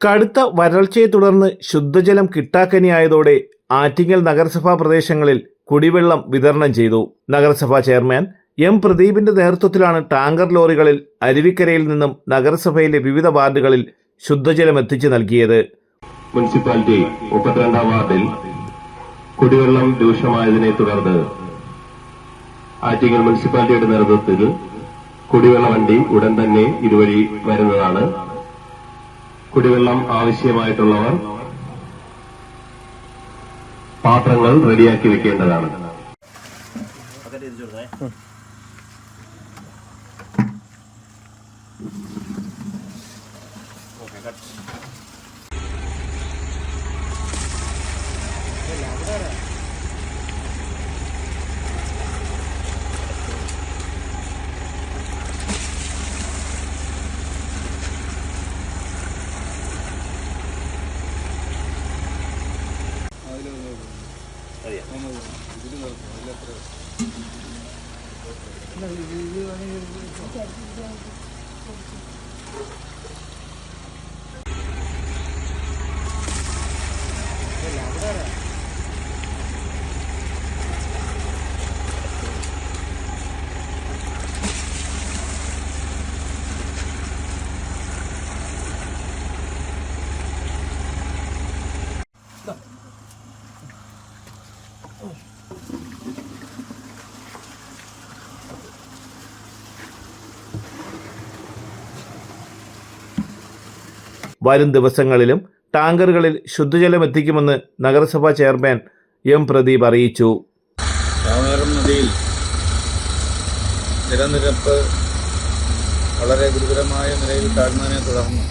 കടുത്ത വരൾച്ചയെ തുടർന്ന് ശുദ്ധജലം കിട്ടാക്കനിയായതോടെ ആറ്റിങ്ങൽ നഗരസഭാ പ്രദേശങ്ങളിൽ കുടിവെള്ളം വിതരണം ചെയ്തു. നഗരസഭാ ചെയർമാൻ എം പ്രദീപിന്റെ നേതൃത്വത്തിലാണ് ടാങ്കർ ലോറികളിൽ അരുവിക്കരയിൽ നിന്നും നഗരസഭയിലെ വിവിധ വാർഡുകളിൽ ശുദ്ധജലം എത്തിച്ചു നൽകിയത്. മുനിസിപ്പാലിറ്റി 32-ാം വാർഡിൽ കുടിവെള്ളം രൂക്ഷമായതിനെ തുടർന്ന് ആറ്റിങ്ങൽ മുനിസിപ്പാലിറ്റിയുടെ നേതൃത്വത്തിൽ കുടിവെള്ള വണ്ടി ഉടൻ തന്നെ ഇതുവഴി വരുന്നതാണ്. കുടിവെള്ളം ആവശ്യമായിട്ടുള്ളവർ പാത്രങ്ങൾ റെഡിയാക്കി വെക്കേണ്ടതാണ്. വരും ദിവസങ്ങളിലും ടാങ്കറുകളിൽ ശുദ്ധജലം എത്തിക്കുമെന്ന് നഗരസഭാ ചെയർമാൻ എം പ്രദീപ് അറിയിച്ചു. രാമേറും നദിയിൽ ജലനിരപ്പ് വളരെ ഗുരുതരമായ നിലയിൽ താഴ്ന്നതിനെ തുടർന്ന്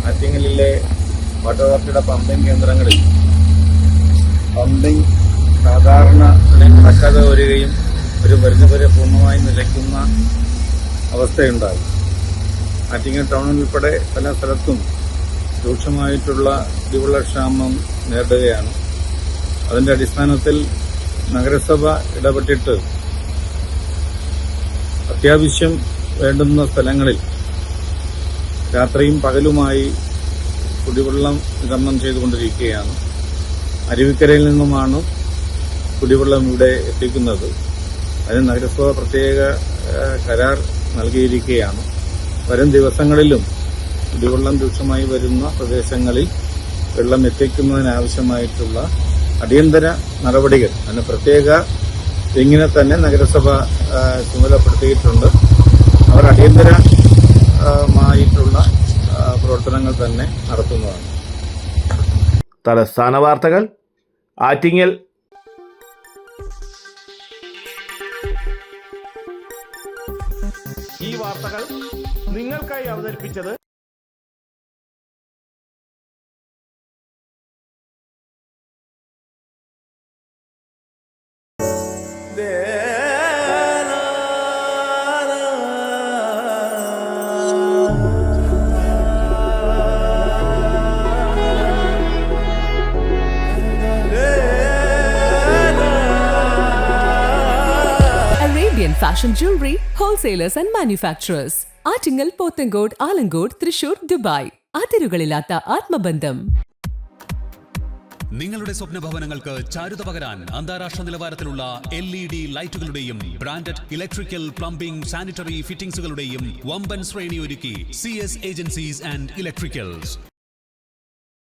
ആറ്റിങ്ങലിലെ വാട്ടർ അതോറിറ്റിയുടെ പമ്പിംഗ് കേന്ദ്രങ്ങളിൽ പമ്പിംഗ് സാധാരണ നടക്കാതെ വരികയും ഒരു പരിധിവരെ പൂർണ്ണമായും നിലയ്ക്കുന്ന അവസ്ഥയുണ്ടായി. ആറ്റിങ്ങൽ ടൗണിൽ ഉൾപ്പെടെ പല സ്ഥലത്തും രൂക്ഷമായിട്ടുള്ള കുടിവെള്ളക്ഷാമം നേരിടുകയാണ്. അതിന്റെ അടിസ്ഥാനത്തിൽ നഗരസഭ ഇടപെട്ടിട്ട് അത്യാവശ്യം വേണ്ടുന്ന സ്ഥലങ്ങളിൽ രാത്രിയും പകലുമായി കുടിവെള്ളം വിതരണം ചെയ്തുകൊണ്ടിരിക്കുകയാണ്. അരുവിക്കരയിൽ നിന്നുമാണ് കുടിവെള്ളം ഇവിടെ എത്തിക്കുന്നത്. അതിന് നഗരസഭ പ്രത്യേക കരാർ നൽകിയിരിക്കുകയാണ്. വരും ദിവസങ്ങളിലും കുടിവെള്ളം രൂക്ഷമായി വരുന്ന പ്രദേശങ്ങളിൽ വെള്ളം എത്തിക്കുന്നതിനാവശ്യമായിട്ടുള്ള അടിയന്തര നടപടികൾ അതിന് പ്രത്യേക ഇങ്ങനെ തന്നെ നഗരസഭ ചുമതലപ്പെടുത്തിയിട്ടുണ്ട്. അവർ അടിയന്തരമായിട്ടുള്ള പ്രവർത്തനങ്ങൾ തന്നെ നടത്തുന്നതാണ്. തലസ്ഥാന വാർത്തകൾ ആറ്റിങ്ങൽ. ഈ വാർത്തകൾ നിങ്ങൾക്കായി അവതരിപ്പിച്ചത് Fashion Jewelry, Wholesalers and Manufacturers. Attingal, Pothencode, Alamcode, Thrissur, Dubai. അതിരുകളില്ലാത്ത ആത്മബന്ധം. നിങ്ങളുടെ സ്വപ്ന ഭവനങ്ങൾക്ക് ചാരുത പകരാൻ അന്താരാഷ്ട്ര നിലവാരത്തിലുള്ള LED ലൈറ്റുകളുടെയും ബ്രാൻഡഡ് ഇലക്ട്രിക്കൽ, പ്ലംബിംഗ്, സാനിറ്ററി ഫിറ്റിംഗ്സുകളുടെയും വമ്പൻ ശ്രേണി ഒരുക്കി CS ഏജൻസീസ് ആൻഡ് ഇലക്ട്രിക്കൽസ്.